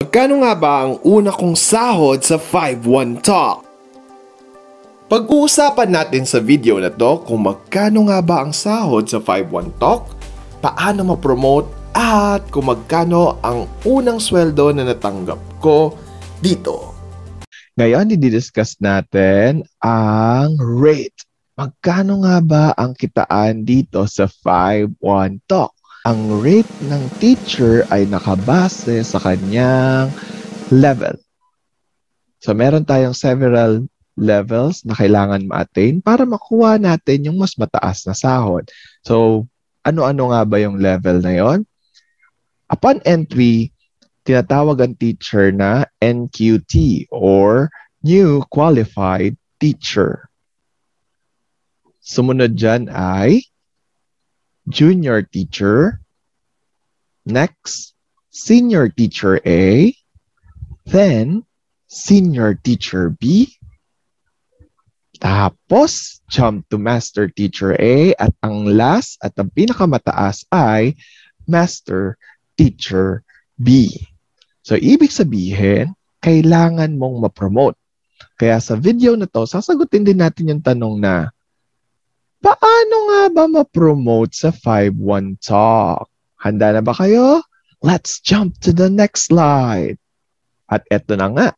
Magkano nga ba ang una kong sahod sa 5-1 Talk? Pag-uusapan natin sa video na to kung magkano nga ba ang sahod sa 5-1 Talk, paano ma-promote at kung magkano ang unang sweldo na natanggap ko dito. Ngayon, i-discuss natin ang rate. Magkano nga ba ang kitaan dito sa 5-1 Talk? Ang rate ng teacher ay nakabase sa kanyang level. So, meron tayong several levels na kailangan ma-attain para makuha natin yung mas mataas na sahod. So, ano-ano nga ba yung level na yon? Upon entry, tinatawag ang teacher na NQT or New Qualified Teacher. Sumunod dyan ay Junior Teacher. Next, Senior Teacher A. Then, Senior Teacher B. Tapos, jump to Master Teacher A. At ang last at ang pinakamataas ay Master Teacher B. So, ibig sabihin, kailangan mong ma-promote. Kaya sa video na to, sasagutin din natin yung tanong na, paano nga ba ma-promote sa 5-1 Talk? Handa na ba kayo? Let's jump to the next slide. At eto na nga,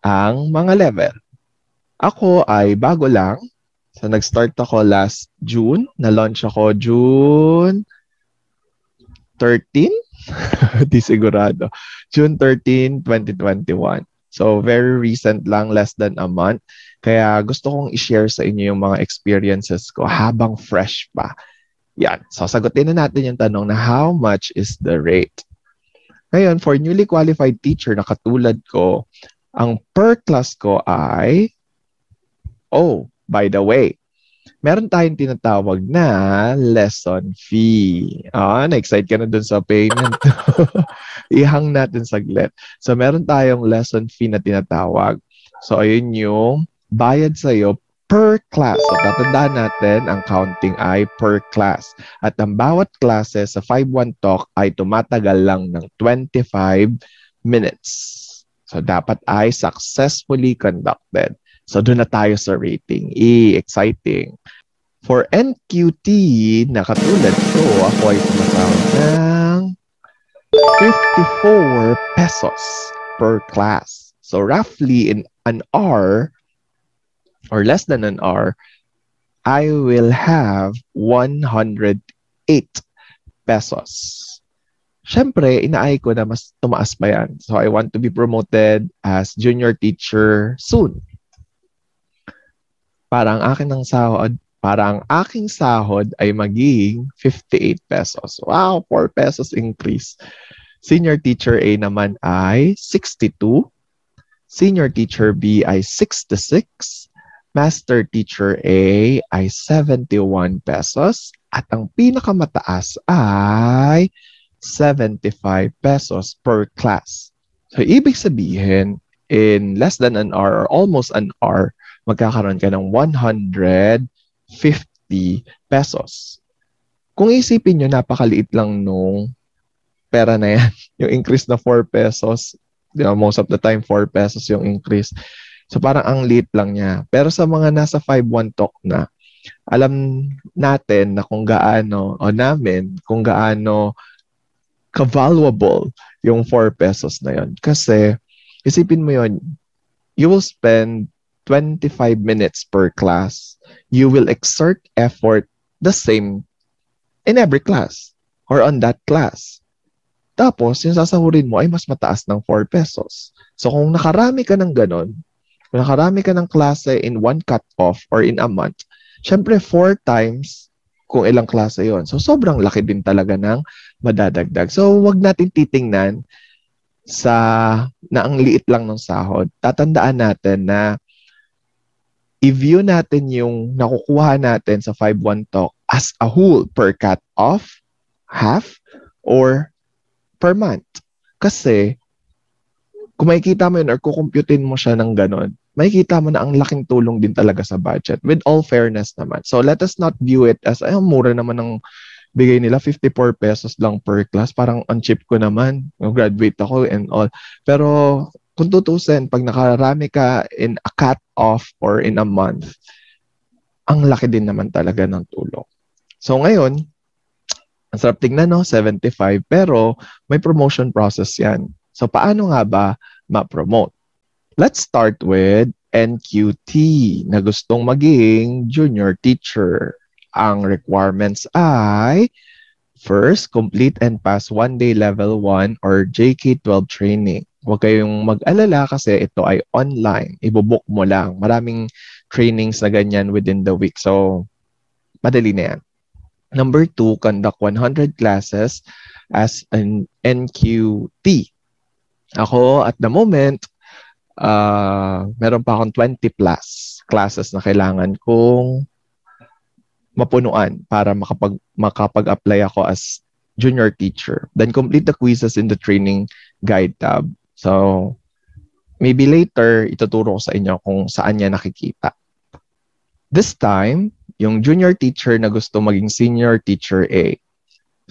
ang mga level. Ako ay bago lang. So, nag-start ako last June. Na-launch ako June 13? Di sigurado. June 13, 2021. So, very recent lang, less than a month. Kaya gusto kong i-share sa inyo yung mga experiences ko habang fresh pa. Yan. So, sagutin na natin yung tanong na how much is the rate? Ngayon, for newly qualified teacher na katulad ko, ang per class ko ay, by the way, meron tayong tinatawag na lesson fee. Na-excite ka na dun sa payment. Ihang natin saglit. So, meron tayong lesson fee na tinatawag. So, ayun yung bayad sa'yo per class. So, tatandaan natin, ang counting ay per class. At ang bawat klase sa 5-1 Talk ay tumatagal lang ng 25 minutes. So, dapat ay successfully conducted. So, doon na tayo sa rating. Exciting. For NQT, na katulad ko, ako ay sumasahod ng 54 pesos per class. So, roughly in an hour, or less than an hour, I will have 108 pesos. Siyempre, inaay ko na mas tumaas pa yan. So, I want to be promoted as junior teacher soon. Para ang aking sahod ay magiging 58 pesos. Wow, 4 pesos increase. Senior teacher A naman ay 62. Senior teacher B ay 66. Master teacher A ay 71 pesos. At ang pinakamataas ay 75 pesos per class. So, ibig sabihin, in less than an hour or almost an hour, magkakaroon ka ng 150 pesos. Kung isipin nyo, napakaliit lang nung pera na yan. Yung increase na 4 pesos, most of the time 4 pesos yung increase. So parang ang liit lang niya. Pero sa mga nasa 5-1 Talk na, alam natin na kung gaano ka-valuable yung 4 pesos na yon. Kasi isipin mo yon, you will spend 25 minutes per class. You will exert effort the same in every class or on that class. Tapos, yung sasahurin mo ay mas mataas ng 4 pesos. So, kung nakarami ka ng ganon, kung nakarami ka ng klase in one cut-off or in a month, syempre 4 times kung ilang klase yon. So, sobrang laki din talaga ng madadagdag. So, wag natin titingnan na ang liit lang ng sahod. Tatandaan natin na i-view natin yung nakukuha natin sa 5-1 Talk as a whole per cut-off, half, or per month. Kasi, kung makikita mo yun or kukumputin mo siya ng ganon, makikita mo na ang laking tulong din talaga sa budget with all fairness naman. So, let us not view it as, mura naman ng bigay nila 54 pesos lang per class. Parang ang cheap ko naman. Graduate ako and all. Pero kung tutusin, pag nakarami ka in a cut-off or in a month, ang laki din naman talaga ng tulong. So ngayon, ang sarap tingnan, no? 75, pero may promotion process yan. So paano nga ba ma-promote? Let's start with NQT na gustong maging junior teacher. Ang requirements ay first, complete and pass one-day level 1 or JK-12 training. Huwag kayong mag-alala kasi ito ay online. Ibubook mo lang. Maraming trainings na ganyan within the week. So, madali na yan. Number 2, conduct 100 classes as an NQT. Ako, at the moment, meron pa akong 20 plus classes na kailangan kong mapunuan para makapag-apply ako as junior teacher. Then complete the quizzes in the training guide tab. So, maybe later, ituturo ko sa inyo kung saan niya nakikita. This time, yung junior teacher na gusto maging senior teacher A.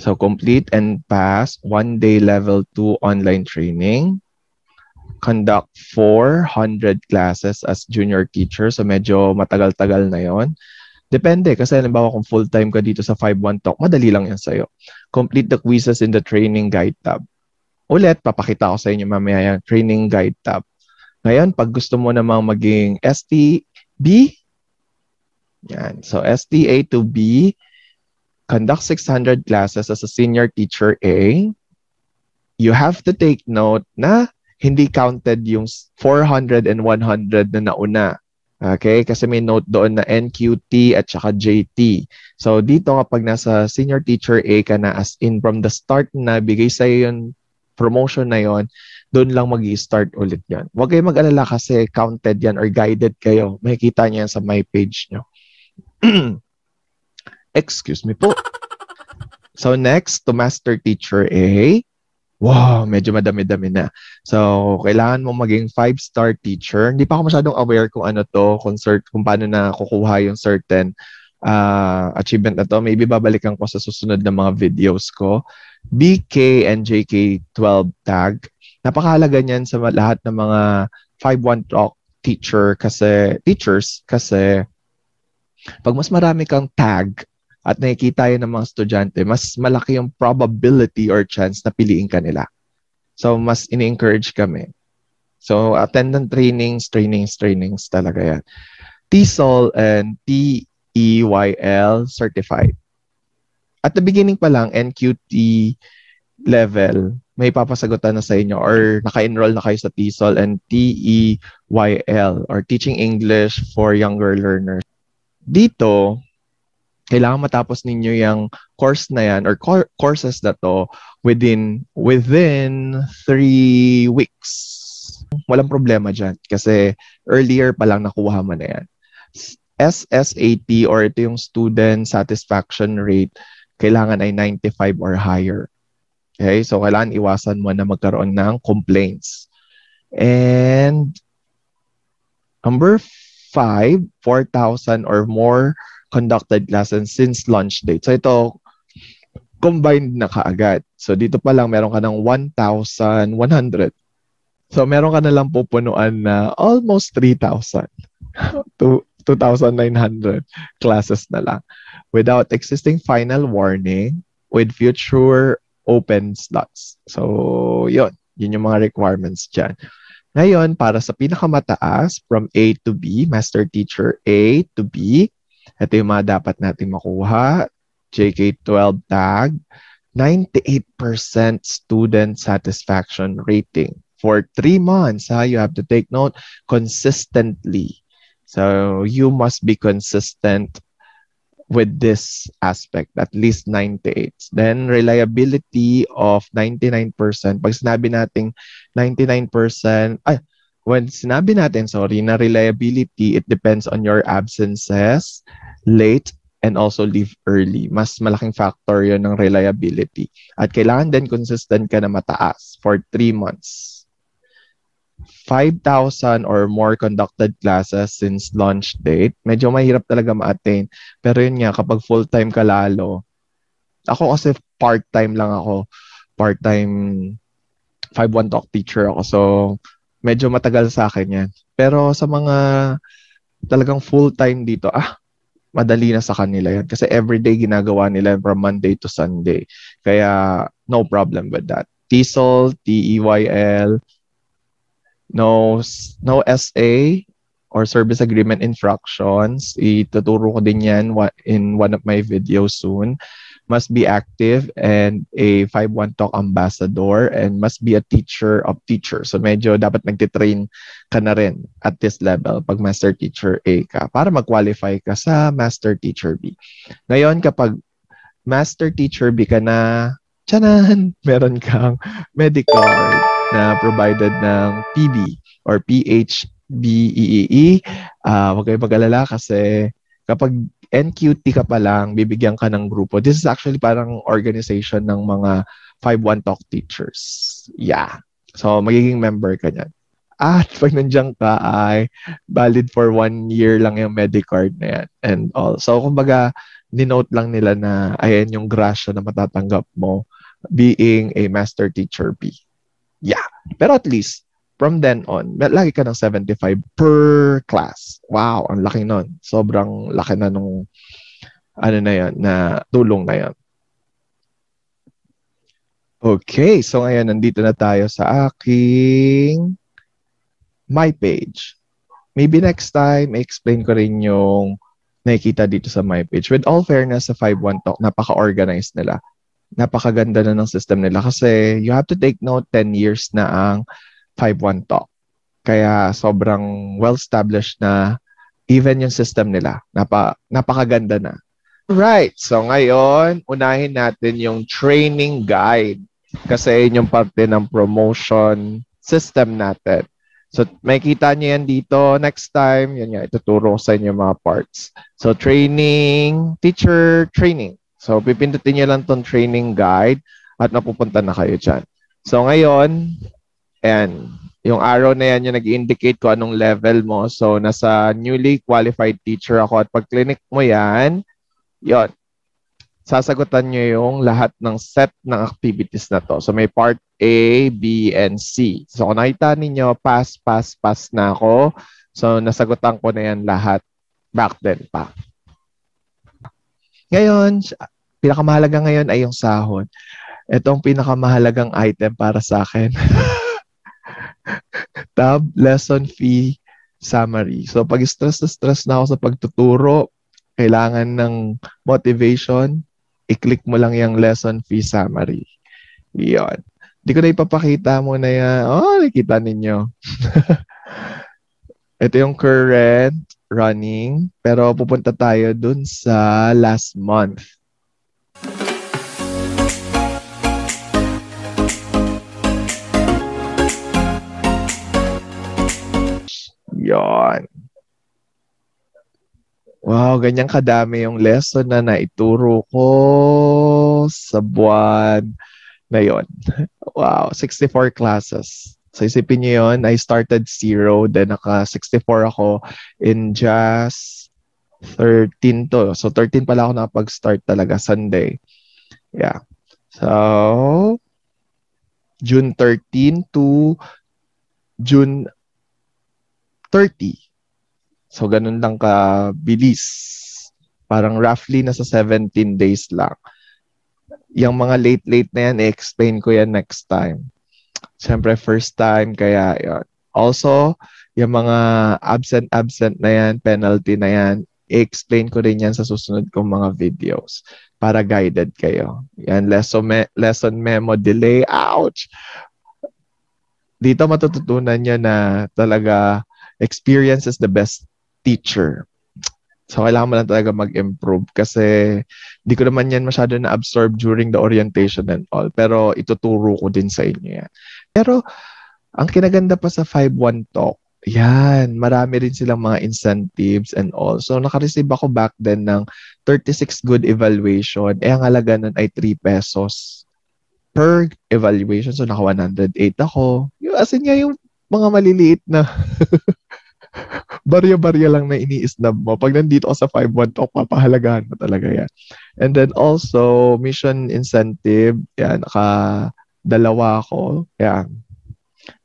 So, complete and pass one-day level 2 online training. Conduct 400 classes as junior teacher. So, medyo matagal-tagal na yon. Depende, kasi halimbawa kung full-time ka dito sa 5-1 Talk, madali lang yan sa'yo. Complete the quizzes in the training guide tab. Ulit, papakita ko sa inyo mamaya yung training guide tab. Ngayon, pag gusto mo namang maging STB, yan. So, STA to B, conduct 600 classes as a senior teacher A. You have to take note na hindi counted yung 400 and 100 na nauna. Okay? Kasi may note doon na NQT at saka JT. So, dito kapag nasa senior teacher A ka na, as in from the start na bigay sa'yo yung promotion na yon, doon lang mag-i-start ulit yan. Huwag kayo mag-alala kasi counted yan or guided kayo. Makikita niyo yan sa my page nyo. Excuse me po. So next, to master teacher A. Wow, medyo madami-dami na. So, kailangan mo maging 5-star teacher. Hindi pa ako masyadong aware kung ano to, kung paano na kukuha yung certain achievement na to. Maybe babalikan ko sa susunod na mga videos ko. BK and JK12 tag. Napakahalaga niyan sa lahat ng mga 5-1 Talk teachers kasi pag mas marami kang tag at nakikita yun ng mga estudyante, mas malaki yung probability or chance na piliin ka nila. So, mas ini-encourage kami. So, attendant trainings talaga yan. TESOL and TEYL certified. At the beginning pa lang, NQT level, may papasagutan na sa inyo or naka-enroll na kayo sa TESOL and TEYL or Teaching English for Younger Learners. Dito, kailangan matapos ninyo yung course na yan or courses na to within 3 weeks. Walang problema dyan kasi earlier pa lang nakuha mo na yan. SSAT or ito yung student satisfaction rate, kailangan ay 95 or higher. Okay? So, kailangan iwasan mo na magkaroon ng complaints. And number 5, 4,000 or more conducted classes since launch date. So, ito, combined na kaagad. So, dito pa lang, meron ka ng 1,100. So, meron ka na lang pupunuan na almost 3,000 to 2,900 classes na lang without existing final warning with future open slots. So, yun yung mga requirements dyan. Ngayon, para sa pinakamataas, from A to B, Master Teacher A to B, ito yung mga dapat natin makuha. JK12 tag, 98% student satisfaction rating. For 3 months, you have to take note consistently. So, you must be consistent with this aspect, at least 98. Then, reliability of 99%. Pag sinabi natin 99%, when sinabi natin, na reliability, it depends on your absences, late, and also leave early. Mas malaking factor yon ng reliability. At kailangan din consistent ka na mataas for 3 months. 5,000 or more conducted classes since launch date. Medyo mahirap talaga ma-attain. Pero yun nga, kapag full-time ka lalo, Ako kasi part-time lang ako. Part-time 5-1 talk teacher ako. So, medyo matagal sa akin yan. Pero sa mga talagang full-time dito, madali na sa kanila yan. Kasi everyday ginagawa nila from Monday to Sunday. Kaya, no problem with that. TESOL, TEYL, no SA or service agreement infractions. Ituturo ko din yan in one of my videos soon. Must be active and a 5-1 Talk ambassador and must be a teacher of teachers. So medyo dapat nagtitrain ka na rin at this level pag Master Teacher A ka para mag-qualify ka sa Master Teacher B. Ngayon, kapag Master Teacher B ka na, tsanan, meron kang Medicard na provided ng PB or PHBEEE. Huwag kayong mag-alala kasi kapag NQT ka pa lang, bibigyan ka ng grupo. This is actually parang organization ng mga 5-1 Talk teachers. Yeah. So, magiging member ka niyan. At pag nandiyan ka ay valid for 1 year lang yung Medicard na yan and all. So, kumbaga, denote lang nila na ayan yung grasya na matatanggap mo being a Master Teacher B. Yeah. Pero at least, from then on, lagi ka ng 75 per class. Wow, ang laki nun. Sobrang laki na nung ano na yan, na tulong na yan. Okay, so ngayon nandito na tayo sa aking my page. Maybe next time, i-explain ko rin yung nakikita dito sa my page. With all fairness, sa 5-1 Talk, napaka-organized nila. Napakaganda na ng system nila kasi you have to take note 10 years na ang 5-1 Talk. Kaya sobrang well-established na even yung system nila. Napakaganda na. Right. So ngayon, unahin natin yung training guide. Kasi yun yung parte ng promotion system natin. So makikita niyo yan dito next time. Yan nga, ituturo ko sa inyo mga parts. So training, teacher training. So pipindutin niyo lang tong training guide at napupunta na kayo dyan. So ngayon, and yung arrow na yan yung nag-indicate ko anong level mo. So, nasa newly qualified teacher ako at pag clinic mo yan, yon, sasagutan nyo yung lahat ng set ng activities na to. So, may part A, B, and C. So, kung nakita ninyo, pass na ako. So, nasagutan ko na yan lahat back then pa. Ngayon, pinakamahalaga ngayon ay yung sahod. Ito ang pinakamahalagang item para sa akin. Tab, lesson fee, summary. So, pag stress na ako sa pagtuturo, kailangan ng motivation, i-click mo lang yung lesson fee summary. Yun. Hindi ko na ipapakita mo na yan. Oh, nakikita ninyo. Ito yung current running, pero pupunta tayo dun sa last month. Yon. Wow, ganyan kadami yung lesson na naituro ko sa buwan na yon. Wow, 64 classes. So isipin niyo yon, I started 0, then naka-64 ako in just 13 to. So 13 pala ako nakapag-start talaga, Sunday. Yeah. So, June 13 to June 30. So, ganun lang kabilis. Parang roughly nasa 17 days lang. Yung mga late na yan, i-explain ko yan next time. Siyempre, first time, kaya yun. Also, yung mga absent na yan, penalty na yan, i-explain ko rin yan sa susunod kong mga videos para guided kayo. Yan, lesson memo delay. Ouch! Dito matututunan nyo na talaga experience is the best teacher. So, kailangan mo lang talaga mag-improve kasi di ko naman yan masyado na-absorb during the orientation and all. Pero ituturo ko din sa inyo yan. Pero, ang kinaganda pa sa 5-1 Talk, yan, marami rin silang mga incentives and all. So, naka-receive ako back then ng 36 good evaluation. Ang halaga nun ay 3 pesos per evaluation. So, naka 108 ako. As in nga yung mga maliliit na barya-barya lang na ini-snub mo. Pag nandito ka sa 5-1 talk, papahalagahan mo talaga yan. And then also, mission incentive, yan, dalawa ako. Yan.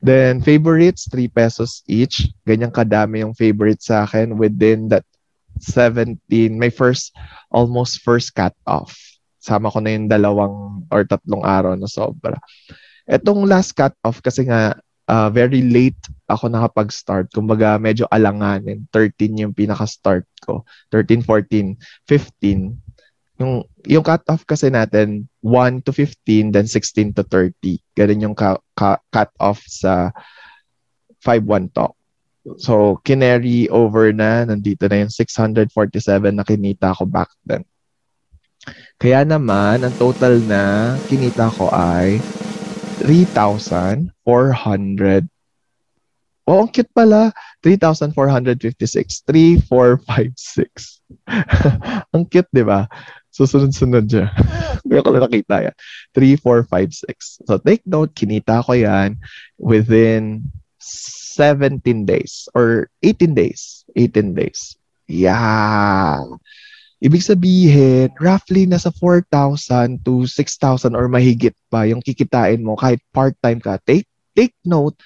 Then, favorites, 3 pesos each. Ganyan kadami yung favorite sa akin within that 17, my almost first cut off. Sama ko na yung 2 or 3 araw na sobra. Etong last cut off kasi nga, very late ako nakapag-start. Kumbaga, medyo alanganin. 13 yung pinaka-start ko. 13, 14, 15. Yung cut-off kasi natin, 1 to 15, then 16 to 30. Ganun yung cut-off sa 5-1 talk. So, kinary over na, nandito na yung 647 na kinita ko back then. Kaya naman, ang total na kinita ko ay 3,400. Oh, ang cute pala. 3,456. 3,456. Ang cute, di ba? Susunod-sunod siya. Kaya ko na nakita yan. 3,456. So, take note, kinita ko yan within 17 days or 18 days. 18 days. Yeah. Ibig sabihin, roughly nasa 4,000 to 6,000 or mahigit pa yung kikitain mo kahit part-time ka. Take note,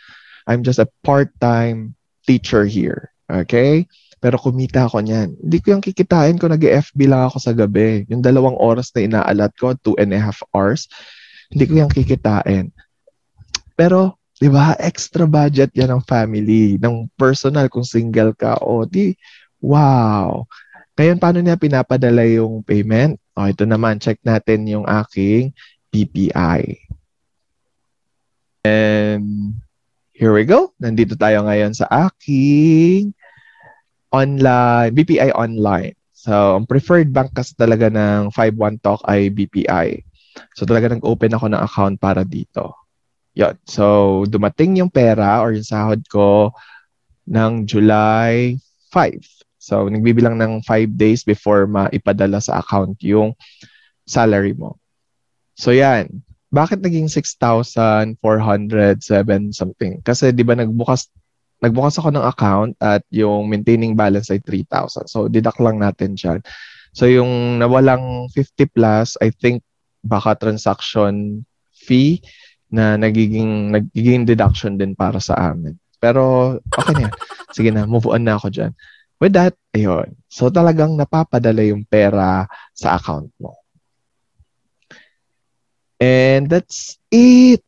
I'm just a part-time teacher here. Okay? Pero kumita ako niyan. Hindi ko yung kikitain ko, nag-FB lang ako sa gabi. Yung 2 oras na inaalat ko, 2.5 hours, hindi ko yung kikitain. Pero, di ba, extra budget yan ng family, ng personal kung single ka. O, wow. Ngayon, paano niya pinapadala yung payment? O, ito naman, check natin yung aking BPI. And here we go. Nandito tayo ngayon sa aking online, BPI online. So, ang preferred bank kasi talaga ng 5-1 Talk ay BPI. So, talaga nag-open ako ng account para dito. Yun. So, dumating yung pera or yung sahod ko ng July 5. So, nagbibilang ng 5 days before maipadala sa account yung salary mo. So, yan. Bakit naging 6,407 something? Kasi di ba nagbukas ako ng account at yung maintaining balance ay 3,000. So, deduct lang natin dyan. So, yung nawalang 50 plus, I think baka transaction fee na nagiging deduction din para sa amin. Pero, okay na yan. Sige na, move on na ako dyan. With that, ayun. So, talagang napapadala yung pera sa account mo. And that's it.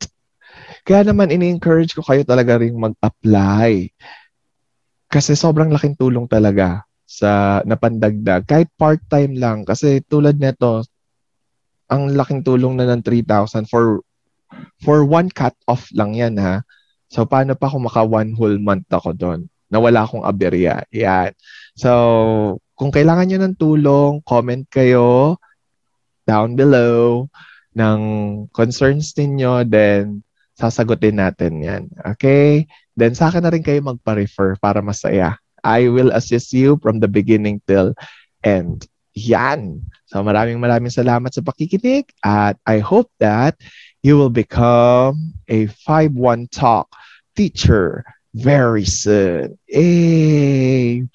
Kaya naman, ini-encourage ko kayo talaga rin mag-apply. Kasi sobrang laking tulong talaga sa napandagdag. Kahit part-time lang. Kasi tulad nito, ang laking tulong na ng 3,000 for one cut-off lang yan, ha. So, paano pa kung maka 1 whole month ako doon? Na wala akong aberya. Yan. So, kung kailangan nyo ng tulong, comment kayo down below ng concerns ninyo, then sasagutin natin yan. Okay? Then sa akin na rin kayo magpa-refer para masaya. I will assist you from the beginning till end. Yan. So maraming salamat sa pakikinig at I hope that you will become a 5-1 Talk teacher very soon.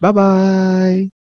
Bye-bye!